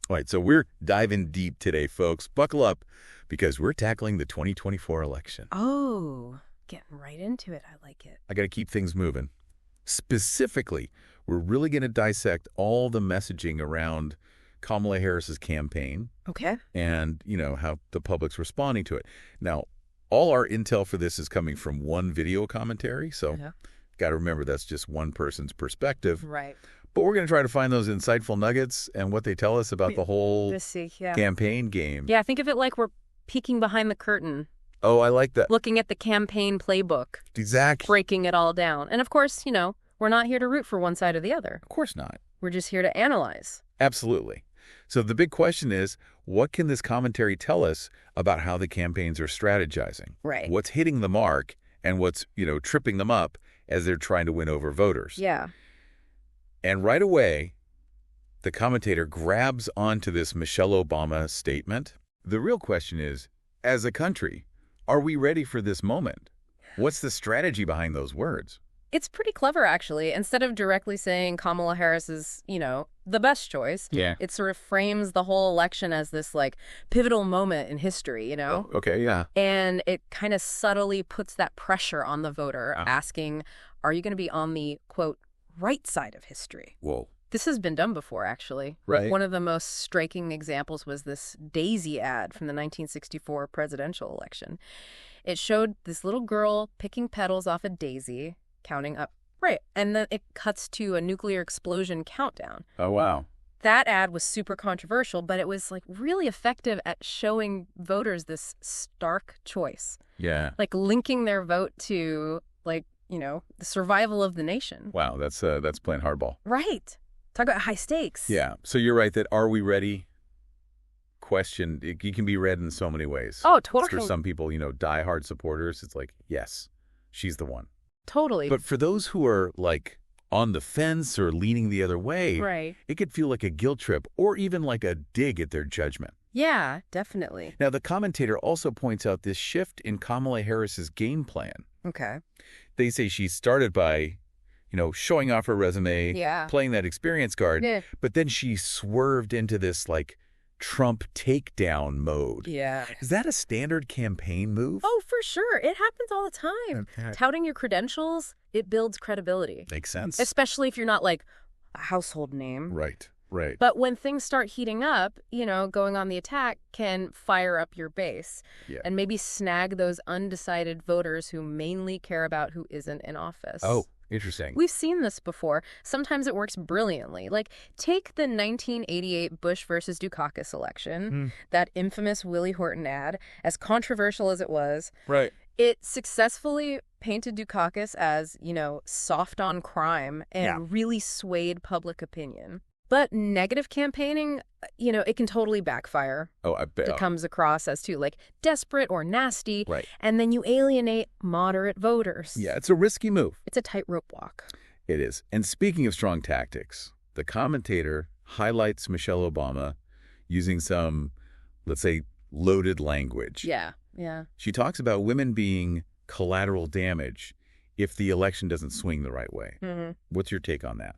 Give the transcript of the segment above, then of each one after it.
All right, so we're diving deep today, folks. Buckle up because we're tackling the 2024 election. Oh, getting right into it. I like it. I got to keep things moving. Specifically, we're really going to dissect all the messaging around Kamala Harris's campaign Okay. and, how the public's responding to it. Now, all our intel for this is coming from one video commentary, so got to remember that's just one person's perspective. Right. But we're going to try to find those insightful nuggets and what they tell us about the whole Yeah. campaign game. Yeah, think of it like we're peeking behind the curtain, Oh, I like that. looking at the campaign playbook, Exactly. breaking it all down. And of course, we're not here to root for one side or the other. Of course not. We're just here to analyze. Absolutely. So the big question is, what can this commentary tell us about how the campaigns are strategizing? Right. What's hitting the mark and what's, tripping them up as they're trying to win over voters? Yeah. And right away, the commentator grabs onto this Michelle Obama statement. The real question is, as a country, are we ready for this moment? What's the strategy behind those words? It's pretty clever, actually. Instead of directly saying Kamala Harris is, the best choice, it sort of frames the whole election as this, pivotal moment in history, Oh, okay, yeah. And it kind of subtly puts that pressure on the voter, asking, are you going to be on the, quote, right side of history? Whoa. This has been done before, actually. Right. One of the most striking examples was this Daisy ad from the 1964 presidential election. It showed this little girl picking petals off a daisy, counting up. Right. And then it cuts to a nuclear explosion countdown. Oh, wow. That ad was super controversial, but it was really effective at showing voters this stark choice. Yeah. Linking their vote to, the survival of the nation. Wow, that's playing hardball. Right. Talk about high stakes. Yeah. So you're right that are we ready? Question. You can be read in so many ways. Oh, totally. For some people, diehard supporters, it's like, yes, she's the one. Totally. But for those who are on the fence or leaning the other way, right. It could feel like a guilt trip or even like a dig at their judgment. Yeah, definitely. Now, the commentator also points out this shift in Kamala Harris's game plan. Okay. They say she started by, showing off her resume, playing that experience card, but then she swerved into this Trump takedown mode. Yeah. Is that a standard campaign move? Oh, for sure. It happens all the time. Okay. Touting your credentials, it builds credibility. Makes sense. Especially if you're not a household name. Right. Right. But when things start heating up, going on the attack can fire up your base and maybe snag those undecided voters who mainly care about who isn't in office. Oh, interesting. We've seen this before. Sometimes it works brilliantly. Take the 1988 Bush versus Dukakis election, that infamous Willie Horton ad, as controversial as it was. Right. It successfully painted Dukakis as, soft on crime and really swayed public opinion. But negative campaigning, it can totally backfire. Oh, I bet. It comes across as too, desperate or nasty. Right. And then you alienate moderate voters. Yeah, it's a risky move. It's a tightrope walk. It is. And speaking of strong tactics, the commentator highlights Michelle Obama using some, let's say, loaded language. Yeah. She talks about women being collateral damage if the election doesn't swing the right way. Mm-hmm. What's your take on that?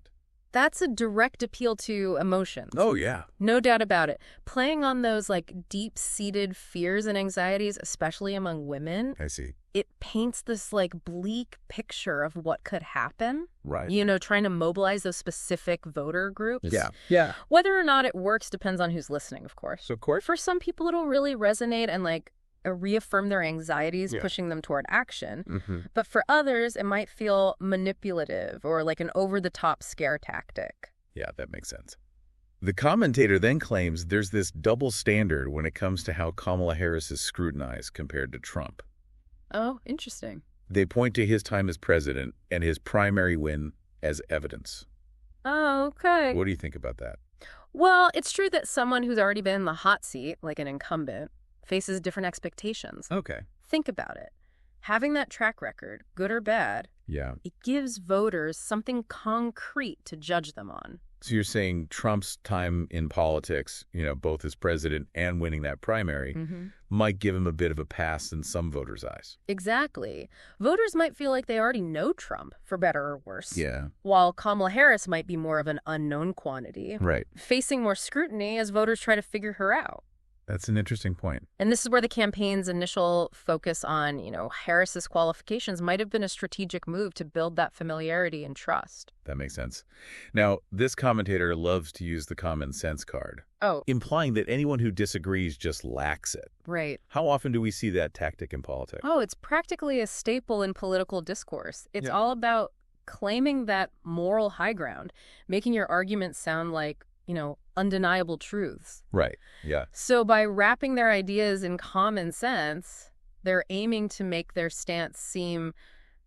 That's a direct appeal to emotions. Oh, yeah. No doubt about it. Playing on those deep-seated fears and anxieties, especially among women. I see. It paints this bleak picture of what could happen. Right. Trying to mobilize those specific voter groups. Yeah. Whether or not it works depends on who's listening, of course. So, Court? For some people, it'll really resonate and reaffirm their anxieties, pushing them toward action. Mm-hmm. But for others, it might feel manipulative or like an over-the-top scare tactic. Yeah, that makes sense. The commentator then claims there's this double standard when it comes to how Kamala Harris is scrutinized compared to Trump. Oh, interesting. They point to his time as president and his primary win as evidence. Oh, okay. What do you think about that? Well, it's true that someone who's already been in the hot seat, like an incumbent, faces different expectations. Okay. Think about it. Having that track record, good or bad, Yeah. it gives voters something concrete to judge them on. So you're saying Trump's time in politics, both as president and winning that primary, might give him a bit of a pass in some voters' eyes. Exactly. Voters might feel like they already know Trump, for better or worse. Yeah. While Kamala Harris might be more of an unknown quantity, Right. facing more scrutiny as voters try to figure her out. That's an interesting point. And this is where the campaign's initial focus on, Harris's qualifications might have been a strategic move to build that familiarity and trust. That makes sense. Now, this commentator loves to use the common sense card, Oh, implying that anyone who disagrees just lacks it. right. How often do we see that tactic in politics? Oh, it's practically a staple in political discourse. It's Yeah. all about claiming that moral high ground, making your arguments sound like, undeniable truths. Right. Yeah. So by wrapping their ideas in common sense, they're aiming to make their stance seem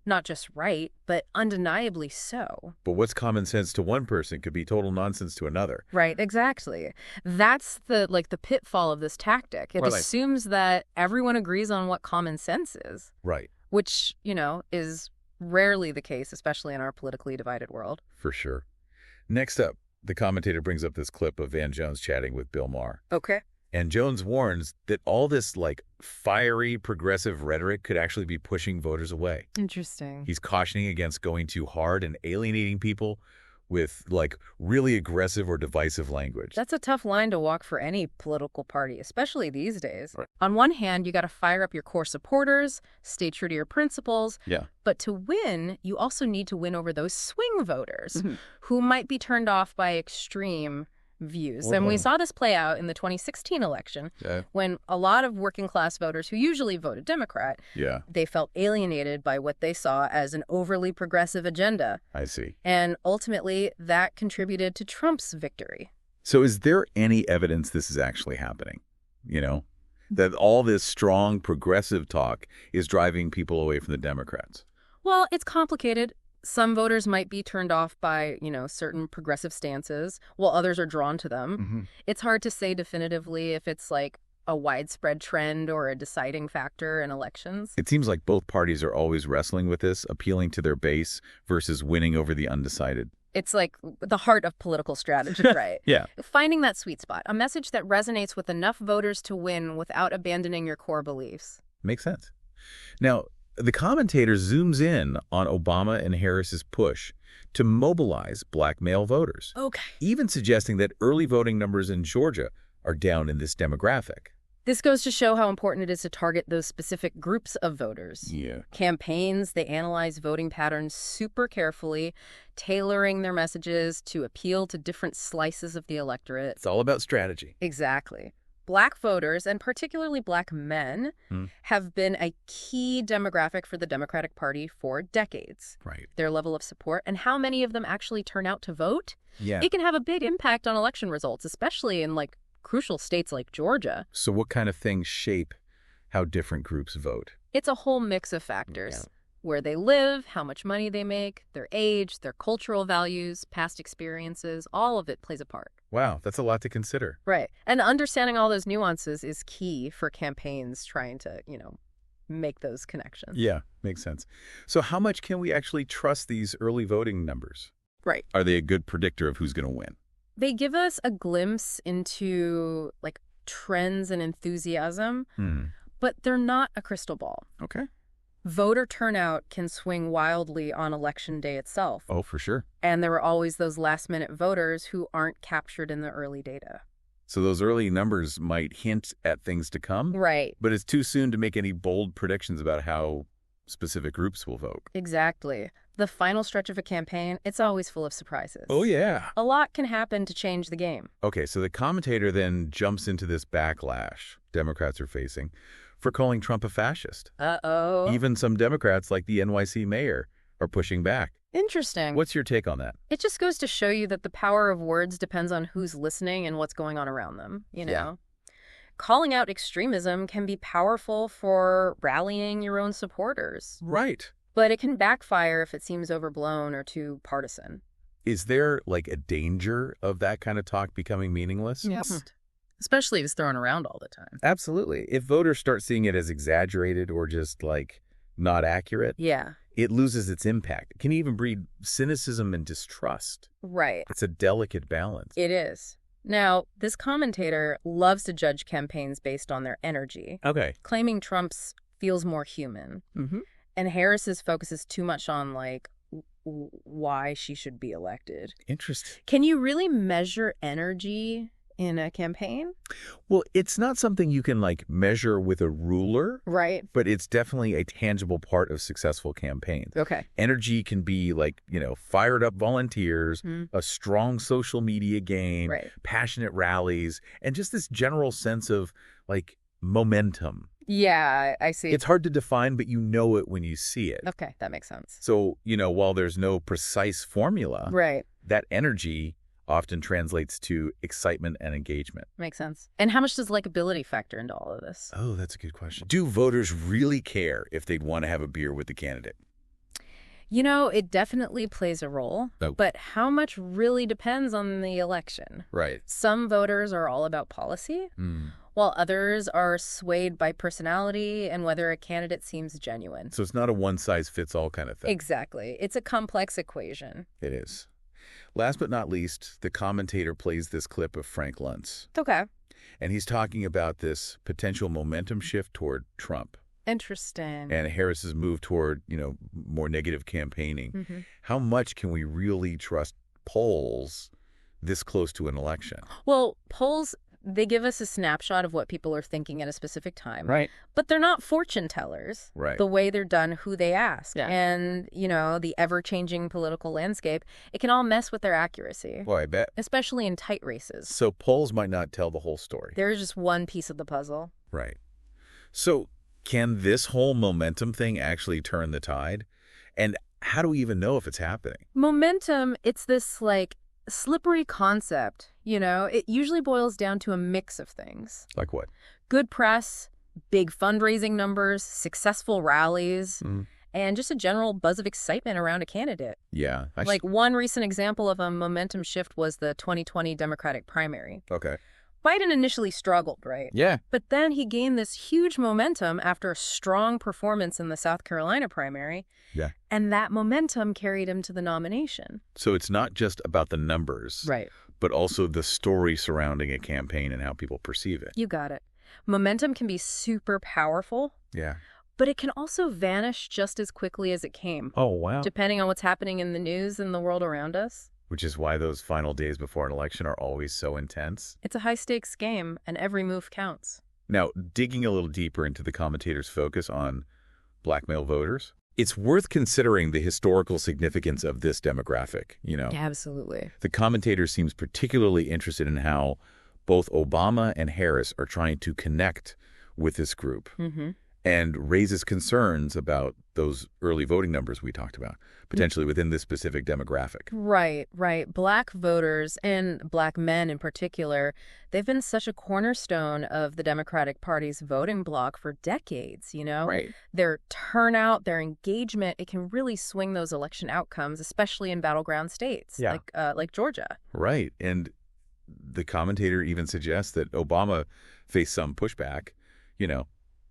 not just right, but undeniably so. But what's common sense to one person could be total nonsense to another. Right, exactly. That's the pitfall of this tactic. It Right. assumes that everyone agrees on what common sense is, Right. which, is rarely the case, especially in our politically divided world. For sure. Next up, the commentator brings up this clip of Van Jones chatting with Bill Maher. Okay. And Jones warns that all this, fiery progressive rhetoric could actually be pushing voters away. Interesting. He's cautioning against going too hard and alienating people with, really aggressive or divisive language. That's a tough line to walk for any political party, especially these days. Right. On one hand, you got to fire up your core supporters, stay true to your principles. Yeah. But to win, you also need to win over those swing voters who might be turned off by extreme views. And we saw this play out in the 2016 election when a lot of working class voters who usually voted Democrat, Yeah, they felt alienated by what they saw as an overly progressive agenda. I see. And ultimately, that contributed to Trump's victory. So is there any evidence this is actually happening? That all this strong progressive talk is driving people away from the Democrats? Well, it's complicated. Some voters might be turned off by, certain progressive stances, while others are drawn to them. It's hard to say definitively if it's a widespread trend or a deciding factor in elections. It seems like both parties are always wrestling with this, appealing to their base versus winning over the undecided. It's like the heart of political strategy, right? Yeah. Finding that sweet spot, a message that resonates with enough voters to win without abandoning your core beliefs. Makes sense. Now, the commentator zooms in on Obama and Harris's push to mobilize black male voters, Okay. even suggesting that early voting numbers in Georgia are down in this demographic. This goes to show how important it is to target those specific groups of voters. Yeah. Campaigns, they analyze voting patterns super carefully, tailoring their messages to appeal to different slices of the electorate. It's all about strategy. Exactly. Black voters, and particularly black men, have been a key demographic for the Democratic Party for decades. Right. Their level of support and how many of them actually turn out to vote, Yeah. it can have a big impact on election results, especially in crucial states like Georgia. So what kind of things shape how different groups vote? It's a whole mix of factors. Where they live, how much money they make, their age, their cultural values, past experiences, all of it plays a part. Wow, that's a lot to consider. Right. And understanding all those nuances is key for campaigns trying to, make those connections. Yeah, makes sense. So how much can we actually trust these early voting numbers? Right. Are they a good predictor of who's going to win? They give us a glimpse into trends and enthusiasm, but they're not a crystal ball. Okay. Voter turnout can swing wildly on election day itself. Oh, for sure. And there are always those last-minute voters who aren't captured in the early data. So those early numbers might hint at things to come, Right. but it's too soon to make any bold predictions about how specific groups will vote. Exactly. The final stretch of a campaign, it's always full of surprises. Oh, yeah. A lot can happen to change the game. Okay, so the commentator then jumps into this backlash Democrats are facing for calling Trump a fascist. Uh-oh. Even some Democrats, like the NYC mayor, are pushing back. Interesting. What's your take on that? It just goes to show you that the power of words depends on who's listening and what's going on around them, Yeah. Calling out extremism can be powerful for rallying your own supporters, Right. but it can backfire if it seems overblown or too partisan. Is there, a danger of that kind of talk becoming meaningless? Yes. Especially if it's thrown around all the time. Absolutely. If voters start seeing it as exaggerated or just, not accurate, Yeah. it loses its impact. It can even breed cynicism and distrust. Right. It's a delicate balance. It is. Now, this commentator loves to judge campaigns based on their energy, Okay. claiming Trump's feels more human. And Harris's focuses too much on, like, why she should be elected. Interesting. Can you really measure energy in a campaign? Well, it's not something you can, like, measure with a ruler, Right. but it's definitely a tangible part of successful campaigns. Okay. Energy can be like, fired up volunteers, Mhm. a strong social media game, Right. passionate rallies, and just this general sense of, like, momentum. Yeah, I see. It's hard to define, but you know it when you see it. Okay, that makes sense. So, while there's no precise formula, Right. that energy often translates to excitement and engagement. Makes sense. And how much does likability factor into all of this? Oh, that's a good question. Do voters really care if they'd want to have a beer with the candidate? It definitely plays a role, Oh. but how much really depends on the election. Right. Some voters are all about policy, while others are swayed by personality and whether a candidate seems genuine. So it's not a one-size-fits-all kind of thing. Exactly. It's a complex equation. It is. Last but not least, the commentator plays this clip of Frank Luntz, Okay. and he's talking about this potential momentum shift toward Trump Interesting. and Harris's move toward, more negative campaigning. Mhm. How much can we really trust polls this close to an election? Well, polls, they give us a snapshot of what people are thinking at a specific time. Right. But they're not fortune tellers. Right. The way they're done, who they ask. Yeah. And, the ever-changing political landscape, it can all mess with their accuracy, Boy, I bet. especially in tight races. So polls might not tell the whole story. They're just one piece of the puzzle. Right. So can this whole momentum thing actually turn the tide? And how do we even know if it's happening? Momentum, it's this, slippery concept, It usually boils down to a mix of things. Like what? Good press, big fundraising numbers, successful rallies, Mm. and just a general buzz of excitement around a candidate. Yeah. One recent example of a momentum shift was the 2020 Democratic primary. Okay. Biden initially struggled, right? Yeah. But then he gained this huge momentum after a strong performance in the South Carolina primary. Yeah. And that momentum carried him to the nomination. So it's not just about the numbers, Right. but also the story surrounding a campaign and how people perceive it. You got it. Momentum can be super powerful, Yeah. but it can also vanish just as quickly as it came, Oh, wow. depending on what's happening in the news and the world around us. Which is why those final days before an election are always so intense. It's a high-stakes game, and every move counts. Now, digging a little deeper into the commentator's focus on black male voters, it's worth considering the historical significance of this demographic, Absolutely. The commentator seems particularly interested in how both Obama and Harris are trying to connect with this group Mm-hmm. and raises concerns about those early voting numbers we talked about, potentially within this specific demographic. Right. Black voters, and black men in particular, they've been such a cornerstone of the Democratic Party's voting bloc for decades, Right. Their turnout, their engagement, it can really swing those election outcomes, especially in battleground states Yeah. like Georgia. Right. And the commentator even suggests that Obama faced some pushback,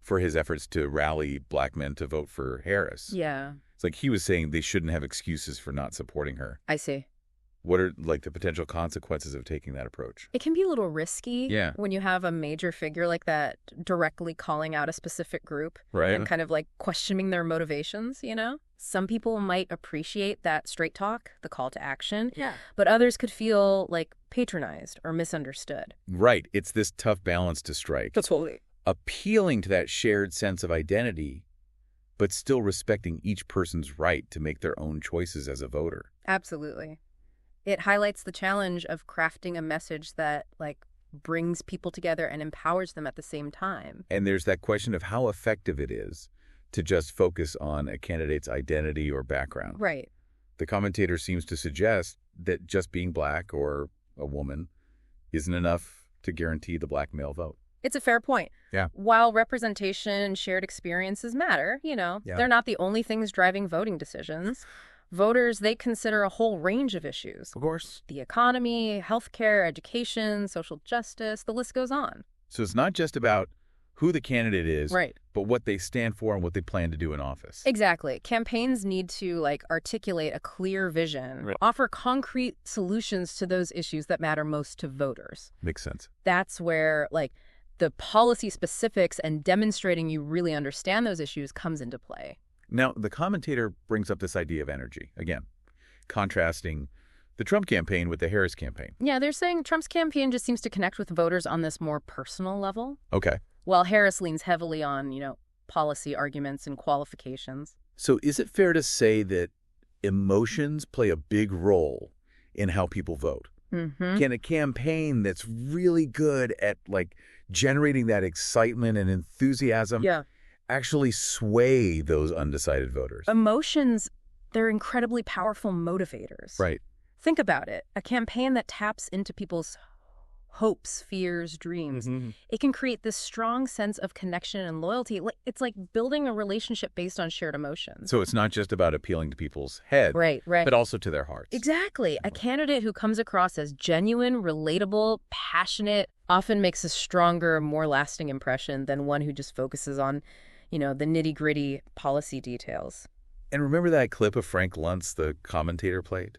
for his efforts to rally black men to vote for Harris. Yeah, It's like he was saying they shouldn't have excuses for not supporting her. I see. What are, the potential consequences of taking that approach? It can be a little risky Yeah. when you have a major figure like that directly calling out a specific group Right. and kind of questioning their motivations, Some people might appreciate that straight talk, the call to action, Yeah. but others could feel patronized or misunderstood. Right. It's this tough balance to strike. Totally. Appealing to that shared sense of identity, but still respecting each person's right to make their own choices as a voter. Absolutely. It highlights the challenge of crafting a message that brings people together and empowers them at the same time. And there's that question of how effective it is to just focus on a candidate's identity or background. Right. The commentator seems to suggest that just being black or a woman isn't enough to guarantee the black male vote. It's a fair point. Yeah. While representation and shared experiences matter, they're not the only things driving voting decisions. Voters, they consider a whole range of issues. Of course. The economy, healthcare, education, social justice, the list goes on. So it's not just about who the candidate is, Right. but what they stand for and what they plan to do in office. Exactly. Campaigns need to articulate a clear vision, Right. offer concrete solutions to those issues that matter most to voters. Makes sense. That's where the policy specifics and demonstrating you really understand those issues comes into play. Now, the commentator brings up this idea of energy, again, contrasting the Trump campaign with the Harris campaign. Yeah, they're saying Trump's campaign just seems to connect with voters on this more personal level, Okay. while Harris leans heavily on, policy arguments and qualifications. So is it fair to say that emotions play a big role in how people vote? Mm-hmm. Can a campaign that's really good at generating that excitement and enthusiasm Yeah. actually sway those undecided voters? Emotions, they're incredibly powerful motivators. Right. Think about it. A campaign that taps into people's hopes, fears, dreams. Mm-hmm. It can create this strong sense of connection and loyalty. It's like building a relationship based on shared emotions. So it's not just about appealing to people's head, Right. but also to their hearts. Exactly. A candidate who comes across as genuine, relatable, passionate, often makes a stronger, more lasting impression than one who just focuses on, the nitty-gritty policy details. And remember that clip of Frank Luntz, the commentator, played?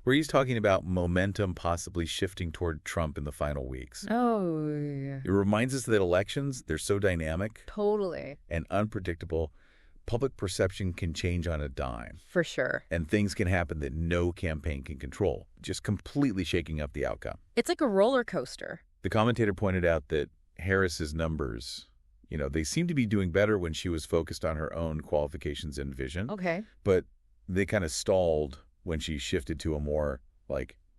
Where he's talking about momentum possibly shifting toward Trump in the final weeks. Oh, yeah. It reminds us that elections, they're so dynamic Totally. and unpredictable. Public perception can change on a dime. For sure. And things can happen that no campaign can control, just completely shaking up the outcome. It's like a roller coaster. The commentator pointed out that Harris's numbers, they seem to be doing better when she was focused on her own qualifications and vision, Okay. but they kind of stalled when she shifted to a more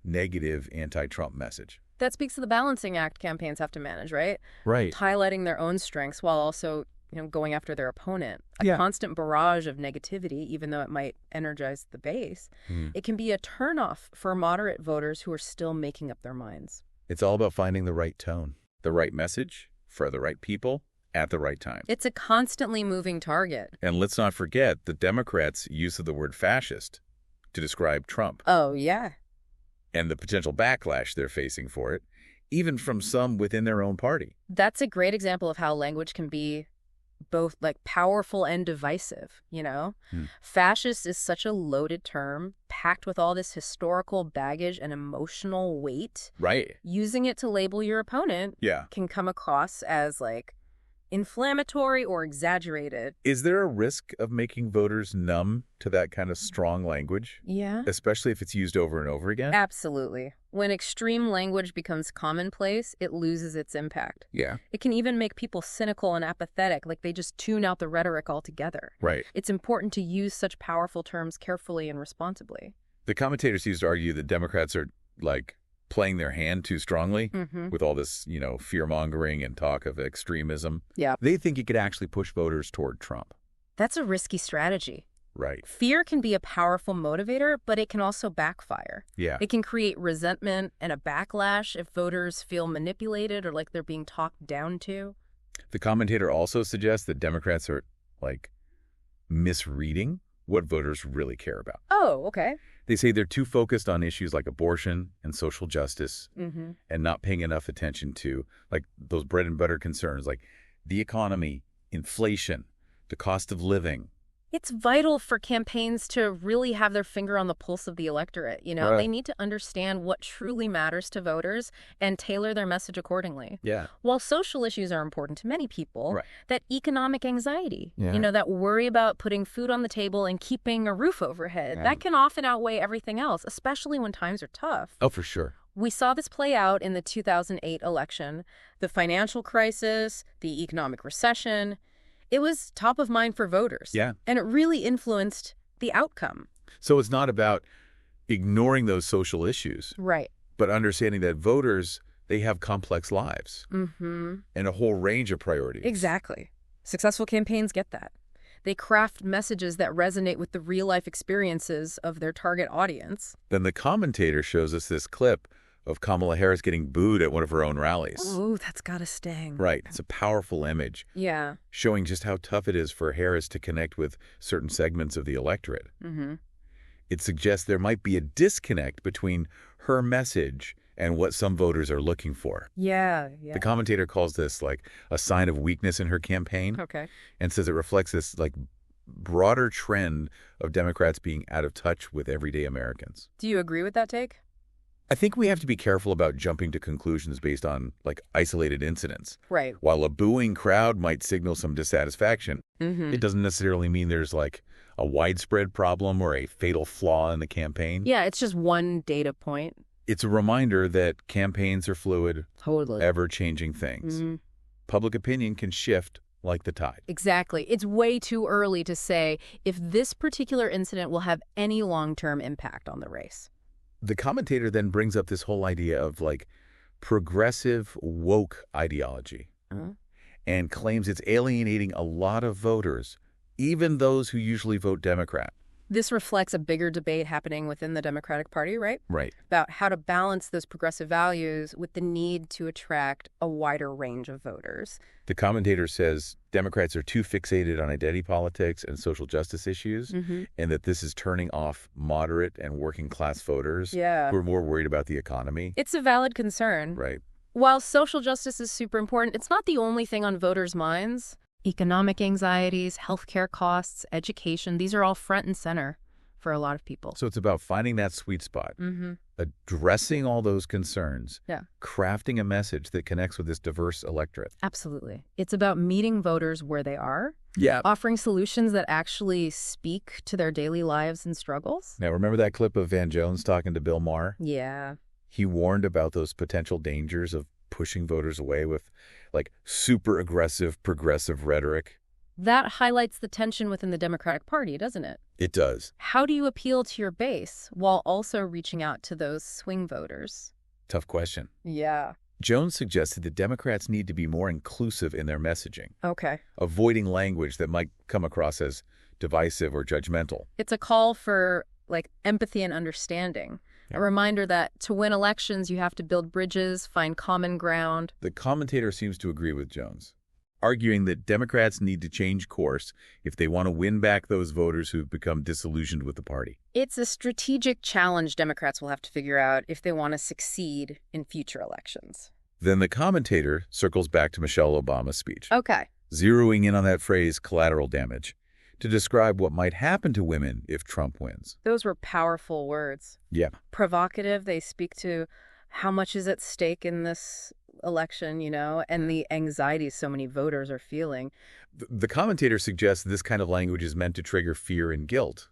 negative anti-Trump message. That speaks to the balancing act campaigns have to manage, right? Right. Highlighting their own strengths while also, going after their opponent. A Yeah. constant barrage of negativity, even though it might energize the base, it can be a turnoff for moderate voters who are still making up their minds. It's all about finding the right tone, the right message for the right people at the right time. It's a constantly moving target. And let's not forget the Democrats' use of the word fascist to describe Trump Oh, yeah. and the potential backlash they're facing for it, even from some within their own party. That's a great example of how language can be both powerful and divisive, Fascist is such a loaded term, packed with all this historical baggage and emotional weight. Right. Using it to label your opponent Yeah. can come across as inflammatory or exaggerated. Is there a risk of making voters numb to that kind of strong language, Yeah. especially if it's used over and over again? Absolutely. When extreme language becomes commonplace, it loses its impact. Yeah. It can even make people cynical and apathetic, like they just tune out the rhetoric altogether. Right. It's important to use such powerful terms carefully and responsibly. The commentators used to argue that Democrats are playing their hand too strongly Mm-hmm. with all this, fear-mongering and talk of extremism. Yeah. They think it could actually push voters toward Trump. That's a risky strategy. Right. Fear can be a powerful motivator, but it can also backfire. Yeah. It can create resentment and a backlash if voters feel manipulated or like they're being talked down to. The commentator also suggests that Democrats are, misreading what voters really care about. Oh, okay. They say they're too focused on issues like abortion and social justice Mm-hmm. and not paying enough attention to, those bread and butter concerns like the economy, inflation, the cost of living. It's vital for campaigns to really have their finger on the pulse of the electorate. Right. They need to understand what truly matters to voters and tailor their message accordingly. Yeah. While social issues are important to many people, Right. that economic anxiety, Yeah. that worry about putting food on the table and keeping a roof overhead, Yeah. that can often outweigh everything else, especially when times are tough. Oh, for sure. We saw this play out in the 2008 election, the financial crisis, the economic recession. It was top of mind for voters. Yeah. And it really influenced the outcome. So it's not about ignoring those social issues, Right. but understanding that voters, they have complex lives Mm-hmm. and a whole range of priorities. Exactly. Successful campaigns get that. They craft messages that resonate with the real-life experiences of their target audience. Then the commentator shows us this clip of Kamala Harris getting booed at one of her own rallies. Oh, that's gotta sting. Right. It's a powerful image Yeah. showing just how tough it is for Harris to connect with certain segments of the electorate. Mm-hmm. It suggests there might be a disconnect between her message and what some voters are looking for. Yeah. The commentator calls this like a sign of weakness in her campaign Okay. and says it reflects this like broader trend of Democrats being out of touch with everyday Americans. Do you agree with that take? I think we have to be careful about jumping to conclusions based on like isolated incidents. Right. While a booing crowd might signal some dissatisfaction, Mm-hmm. it doesn't necessarily mean there's like a widespread problem or a fatal flaw in the campaign. Yeah, it's just one data point. It's a reminder that campaigns are fluid, Totally. ever-changing things. Mm-hmm. Public opinion can shift like the tide. Exactly. It's way too early to say if this particular incident will have any long-term impact on the race. The commentator then brings up this whole idea of like progressive woke ideology Uh-huh. and claims it's alienating a lot of voters, even those who usually vote Democrat. This reflects a bigger debate happening within the Democratic Party, right? Right. About how to balance those progressive values with the need to attract a wider range of voters. The commentator says Democrats are too fixated on identity politics and social justice issues, Mm-hmm. and that this is turning off moderate and working class voters Yeah. who are more worried about the economy. It's a valid concern. Right. While social justice is super important, it's not the only thing on voters' minds. Economic anxieties, healthcare costs, education, these are all front and center for a lot of people. So it's about finding that sweet spot, Mm-hmm. addressing all those concerns, Yeah. crafting a message that connects with this diverse electorate. Absolutely. It's about meeting voters where they are, Yeah. offering solutions that actually speak to their daily lives and struggles. Now, remember that clip of Van Jones talking to Bill Maher? Yeah. He warned about those potential dangers of pushing voters away with like super aggressive progressive rhetoric. That highlights the tension within the Democratic Party, doesn't it? It does. How do you appeal to your base while also reaching out to those swing voters? Tough question. Yeah. Jones suggested that Democrats need to be more inclusive in their messaging, Okay. avoiding language that might come across as divisive or judgmental. It's a call for like empathy and understanding. Yeah. A reminder that to win elections, you have to build bridges, find common ground. The commentator seems to agree with Jones, arguing that Democrats need to change course if they want to win back those voters who've become disillusioned with the party. It's a strategic challenge Democrats will have to figure out if they want to succeed in future elections. Then the commentator circles back to Michelle Obama's speech, Okay. zeroing in on that phrase collateral damage to describe what might happen to women if Trump wins. Those were powerful words. Yeah. Provocative. They speak to how much is at stake in this election, and the anxiety so many voters are feeling. The commentator suggests this kind of language is meant to trigger fear and guilt,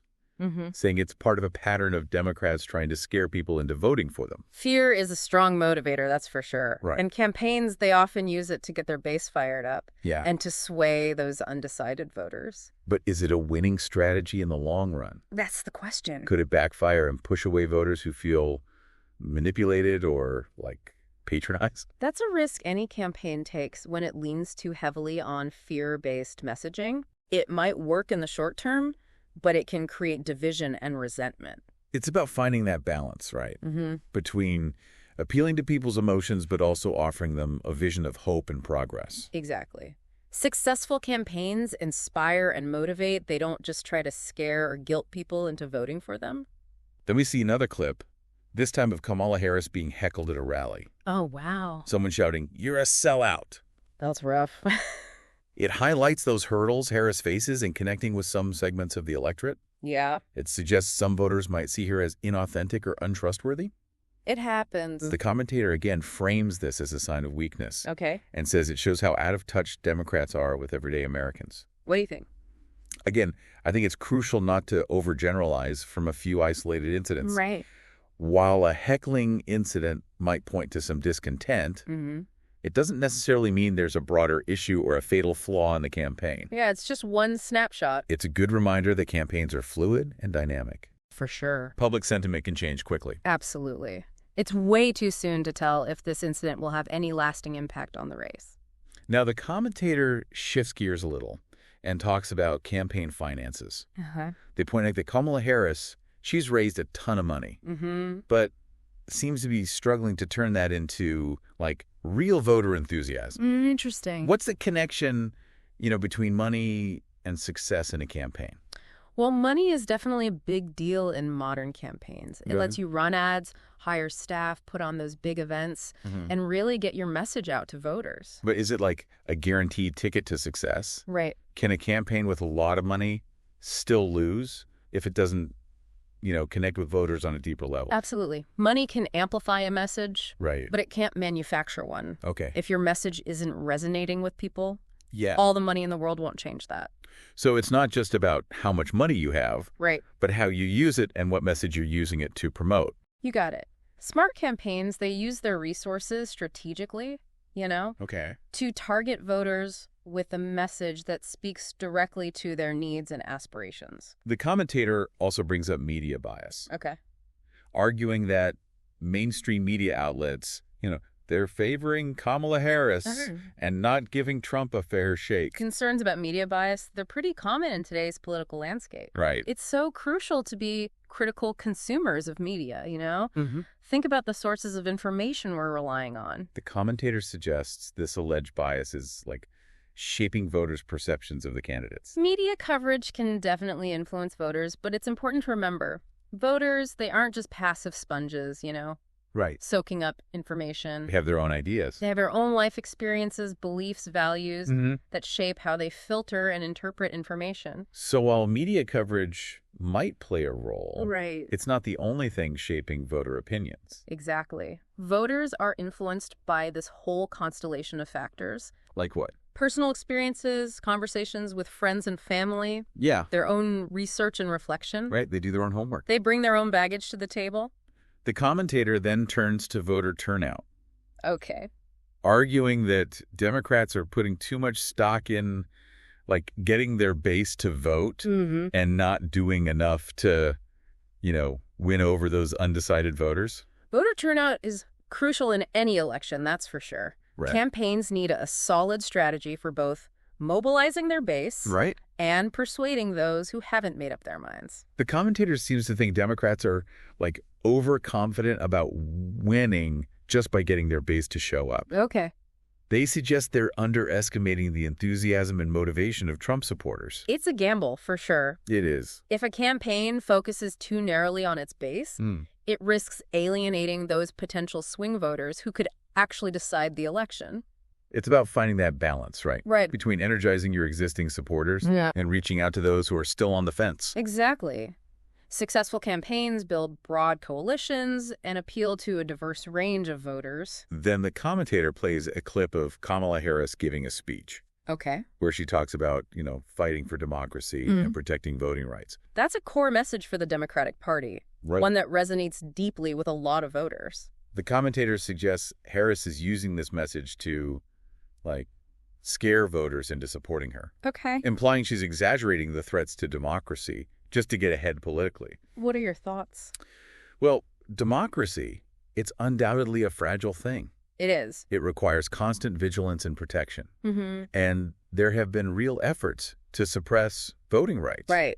saying it's part of a pattern of Democrats trying to scare people into voting for them. Fear is a strong motivator, that's for sure. Right. And campaigns, they often use it to get their base fired up Yeah. and to sway those undecided voters. But is it a winning strategy in the long run? That's the question. Could it backfire and push away voters who feel manipulated or like patronized? That's a risk any campaign takes when it leans too heavily on fear-based messaging. It might work in the short term, but it can create division and resentment. It's about finding that balance, right? Mm-hmm. Between appealing to people's emotions, but also offering them a vision of hope and progress. Exactly. Successful campaigns inspire and motivate. They don't just try to scare or guilt people into voting for them. Then we see another clip, this time of Kamala Harris being heckled at a rally. Oh, wow. Someone shouting, "You're a sellout." That's rough. It highlights those hurdles Harris faces in connecting with some segments of the electorate. Yeah, It suggests some voters might see her as inauthentic or untrustworthy. it happens. The commentator again frames this as a sign of weakness Okay. and says it shows how out of touch Democrats are with everyday Americans. What do you think? Again, I think it's crucial not to overgeneralize from a few isolated incidents. Right. While a heckling incident might point to some discontent, Mm-hmm. it doesn't necessarily mean there's a broader issue or a fatal flaw in the campaign. Yeah, it's just one snapshot. It's a good reminder that campaigns are fluid and dynamic. For sure. Public sentiment can change quickly. Absolutely. It's way too soon to tell if this incident will have any lasting impact on the race. Now, the commentator shifts gears a little and talks about campaign finances. Uh-huh. They point out that Kamala Harris, she's raised a ton of money, Mm-hmm. but seems to be struggling to turn that into, like, real voter enthusiasm. Interesting. What's the connection, between money and success in a campaign? Well, money is definitely a big deal in modern campaigns. It Go lets ahead. you run ads, hire staff, put on those big events, and really get your message out to voters. But is it like a guaranteed ticket to success? Right. Can a campaign with a lot of money still lose if it doesn't, connect with voters on a deeper level? Absolutely. Money can amplify a message, Right. but it can't manufacture one. Okay. If your message isn't resonating with people, Yeah. all the money in the world won't change that. So it's not just about how much money you have, Right. but how you use it and what message you're using it to promote. You got it. Smart campaigns, they use their resources strategically, Okay. to target voters with a message that speaks directly to their needs and aspirations. The commentator also brings up media bias, Okay. arguing that mainstream media outlets, they're favoring Kamala Harris and not giving Trump a fair shake. Concerns about media bias, they're pretty common in today's political landscape. Right. It's so crucial to be critical consumers of media, Mm-hmm. Think about the sources of information we're relying on. The commentator suggests this alleged bias is like shaping voters' perceptions of the candidates. Media coverage can definitely influence voters, but it's important to remember, voters, they aren't just passive sponges, Right. soaking up information. They have their own ideas. They have their own life experiences, beliefs, values Mm-hmm. that shape how they filter and interpret information. So while media coverage might play a role, Right. it's not the only thing shaping voter opinions. Exactly. Voters are influenced by this whole constellation of factors. Like what? Personal experiences, conversations with friends and family, Yeah. their own research and reflection. Right. They do their own homework. They bring their own baggage to the table. The commentator then turns to voter turnout, Okay. arguing that Democrats are putting too much stock in, like, getting their base to vote Mm-hmm. and not doing enough to, win over those undecided voters. Voter turnout is crucial in any election, that's for sure. Right. Campaigns need a solid strategy for both mobilizing their base Right. and persuading those who haven't made up their minds. The commentator seems to think Democrats are, like, overconfident about winning just by getting their base to show up. Okay. They suggest they're underestimating the enthusiasm and motivation of Trump supporters. It's a gamble, for sure. It is. If a campaign focuses too narrowly on its base, it risks alienating those potential swing voters who could actually decide the election. It's about finding that balance, right? Right. Between energizing your existing supporters and reaching out to those who are still on the fence. Exactly. Successful campaigns build broad coalitions and appeal to a diverse range of voters. Then the commentator plays a clip of Kamala Harris giving a speech Okay. where she talks about, fighting for democracy and protecting voting rights. That's a core message for the Democratic Party, Right. one that resonates deeply with a lot of voters. The commentator suggests Harris is using this message to, scare voters into supporting her, Okay. implying she's exaggerating the threats to democracy just to get ahead politically. What are your thoughts? Well, democracy, it's undoubtedly a fragile thing. It is. It requires constant vigilance and protection. Mm-hmm. And there have been real efforts to suppress voting rights Right.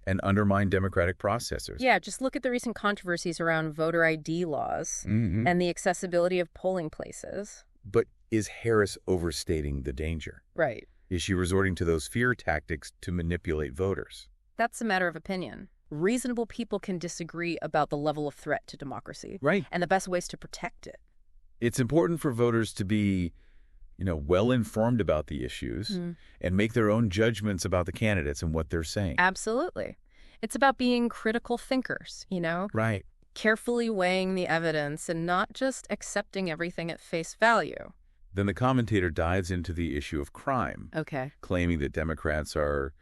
and undermine democratic processes. Yeah, just look at the recent controversies around voter ID laws Mhm. and the accessibility of polling places. But is Harris overstating the danger? Right. Is she resorting to those fear tactics to manipulate voters? That's a matter of opinion. Reasonable people can disagree about the level of threat to democracy Right. and the best ways to protect it. It's important for voters to be, well informed about the issues and make their own judgments about the candidates and what they're saying. Absolutely. It's about being critical thinkers, Right. carefully weighing the evidence and not just accepting everything at face value. Then the commentator dives into the issue of crime, Okay. claiming that Democrats are,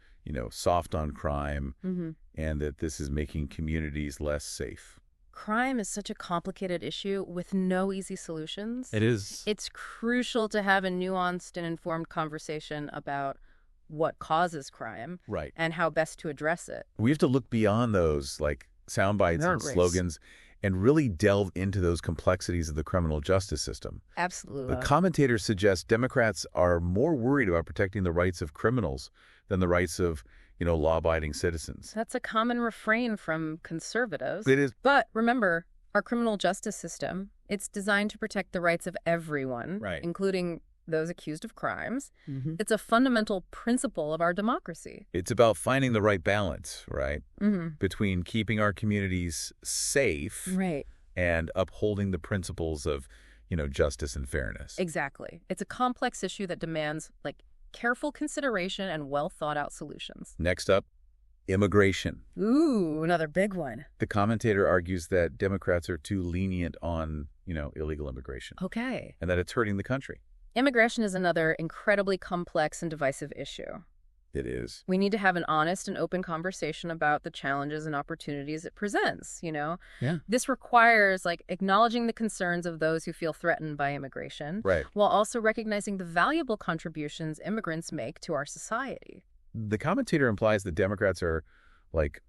soft on crime Mm-hmm. and that this is making communities less safe. Crime is such a complicated issue with no easy solutions. It is. It's crucial to have a nuanced and informed conversation about what causes crime Right. and how best to address it. We have to look beyond those, sound bites and Race. slogans and really delve into those complexities of the criminal justice system. Absolutely. The commentators suggest Democrats are more worried about protecting the rights of criminals than the rights of, law-abiding citizens. That's a common refrain from conservatives. It is. But remember, our criminal justice system, it's designed to protect the rights of everyone, Right. including those accused of crimes. Mm-hmm. It's a fundamental principle of our democracy. It's about finding the right balance, right, Mm-hmm. between keeping our communities safe Right. and upholding the principles of, justice and fairness. Exactly. It's a complex issue that demands, careful consideration and well-thought-out solutions. Next up, immigration. Ooh, another big one. The commentator argues that Democrats are too lenient on, illegal immigration, Okay. and that it's hurting the country. Immigration is another incredibly complex and divisive issue. It is. We need to have an honest and open conversation about the challenges and opportunities it presents, Yeah. This requires, acknowledging the concerns of those who feel threatened by immigration, Right. while also recognizing the valuable contributions immigrants make to our society. The commentator implies that Democrats are,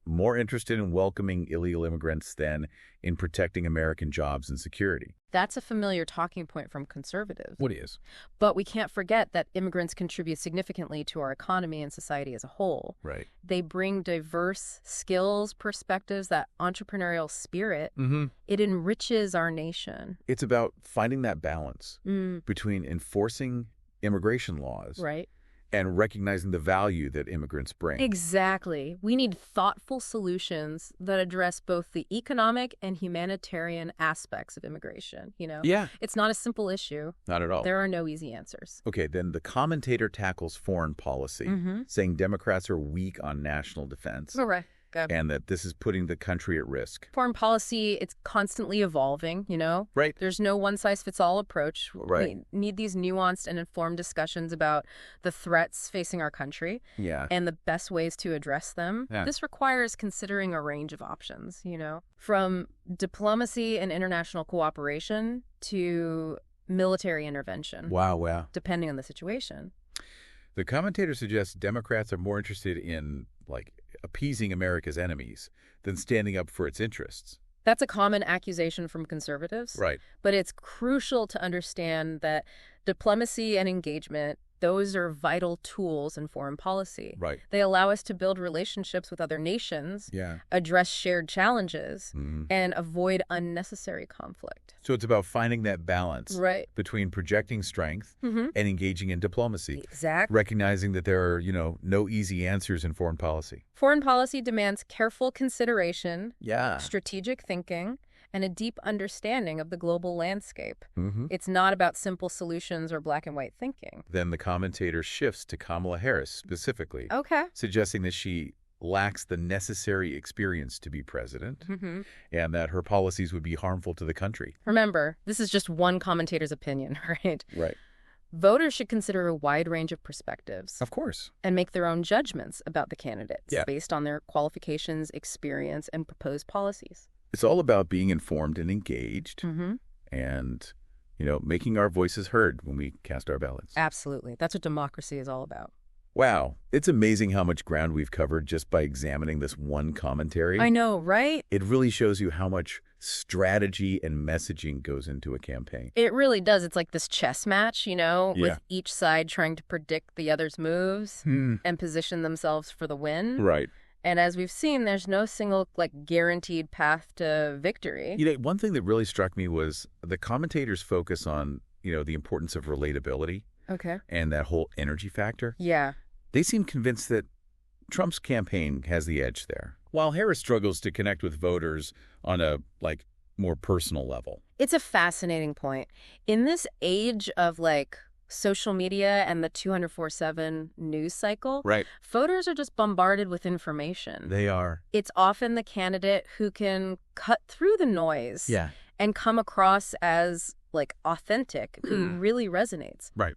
more interested in welcoming illegal immigrants than in protecting American jobs and security. That's a familiar talking point from conservatives. What is? But we can't forget that immigrants contribute significantly to our economy and society as a whole. Right. They bring diverse skills, perspectives, that entrepreneurial spirit. Mm-hmm. It enriches our nation. It's about finding that balance Mm, between enforcing immigration laws right? and recognizing the value that immigrants bring. Exactly. We need thoughtful solutions that address both the economic and humanitarian aspects of immigration, Yeah. It's not a simple issue. Not at all. There are no easy answers. Okay, then the commentator tackles foreign policy, Mm-hmm. saying Democrats are weak on national defense Correct. and that this is putting the country at risk. Foreign policy, it's constantly evolving, Right. There's no one-size-fits-all approach. Right. We need these nuanced and informed discussions about the threats facing our country Yeah. and the best ways to address them. Yeah. This requires considering a range of options, from diplomacy and international cooperation to military intervention, Wow. depending on the situation. The commentator suggests Democrats are more interested in, appeasing America's enemies than standing up for its interests. That's a common accusation from conservatives. Right. But it's crucial to understand that diplomacy and engagement, those are vital tools in foreign policy. Right. They allow us to build relationships with other nations, Yeah. address shared challenges, Mhm. and avoid unnecessary conflict. So it's about finding that balance Right. between projecting strength Mm-hmm. and engaging in diplomacy, Exactly. recognizing that there are, no easy answers in foreign policy. Foreign policy demands careful consideration, Yeah. strategic thinking, and a deep understanding of the global landscape. Mm-hmm. It's not about simple solutions or black and white thinking. Then the commentator shifts to Kamala Harris specifically, Okay. suggesting that she lacks the necessary experience to be president Mm-hmm. and that her policies would be harmful to the country. Remember, this is just one commentator's opinion, right? Right. Voters should consider a wide range of perspectives Of course. and make their own judgments about the candidates Yeah. based on their qualifications, experience, and proposed policies. It's all about being informed and engaged Mm-hmm. and, making our voices heard when we cast our ballots. Absolutely. That's what democracy is all about. Wow. It's amazing how much ground we've covered just by examining this one commentary. I know, right? It really shows you how much strategy and messaging goes into a campaign. It really does. It's like this chess match, Yeah. with each side trying to predict the other's moves and position themselves for the win. Right. And as we've seen, there's no single, guaranteed path to victory. One thing that really struck me was the commentators focus on, the importance of relatability Okay. and that whole energy factor. Yeah. They seem convinced that Trump's campaign has the edge there, while Harris struggles to connect with voters on a, more personal level. It's a fascinating point. In this age of, social media and the 24/7 news cycle, Right. voters are just bombarded with information. They are. It's often the candidate who can cut through the noise Yeah. and come across as, authentic, who really resonates. Right.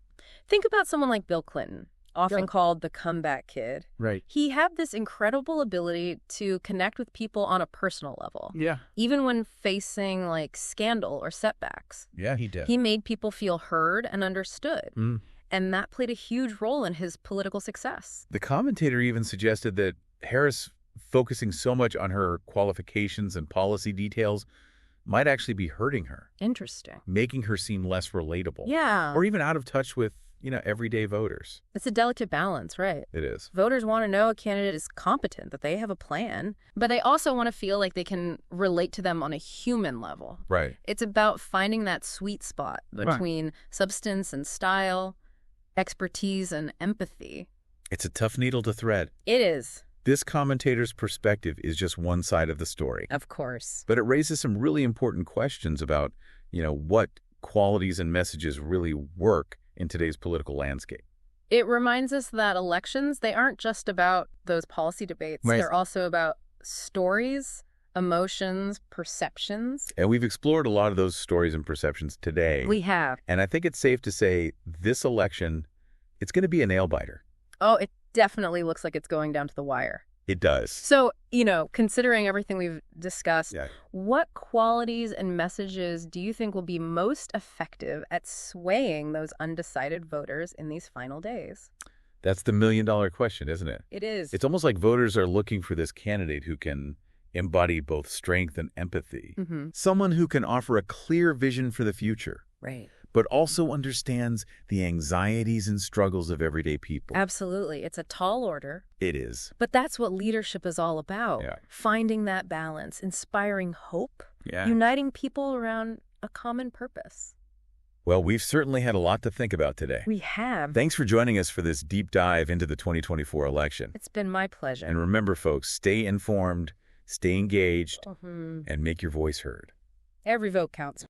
Think about someone like Bill Clinton, often Yeah. called the comeback kid. Right. He had this incredible ability to connect with people on a personal level, Yeah. even when facing, scandal or setbacks. Yeah, he did. He made people feel heard and understood, Mm. and that played a huge role in his political success. The commentator even suggested that Harris focusing so much on her qualifications and policy details might actually be hurting her, Interesting. making her seem less relatable. Yeah. Or even out of touch with, everyday voters. It's a delicate balance, right? It is. Voters want to know a candidate is competent, that they have a plan, but they also want to feel like they can relate to them on a human level. Right. It's about finding that sweet spot between substance and style, expertise and empathy. It's a tough needle to thread. It is. This commentator's perspective is just one side of the story. Of course. But it raises some really important questions about, what qualities and messages really work in today's political landscape. It reminds us that elections, they aren't just about those policy debates. Right. They're also about stories, emotions, perceptions. And we've explored a lot of those stories and perceptions today. We have. And I think it's safe to say this election, it's going to be a nail-biter. Oh, it definitely looks like it's going down to the wire. It does. So, considering everything we've discussed, Yeah. what qualities and messages do you think will be most effective at swaying those undecided voters in these final days? That's the million-dollar question, isn't it? It is. It's almost like voters are looking for this candidate who can embody both strength and empathy. Mm-hmm. Someone who can offer a clear vision for the future, Right. but also understands the anxieties and struggles of everyday people. Absolutely. It's a tall order. It is. But that's what leadership is all about. Yeah. Finding that balance, inspiring hope, Yeah. uniting people around a common purpose. Well, we've certainly had a lot to think about today. We have. Thanks for joining us for this deep dive into the 2024 election. It's been my pleasure. And remember, folks, stay informed, stay engaged, Mhm. and make your voice heard. Every vote counts.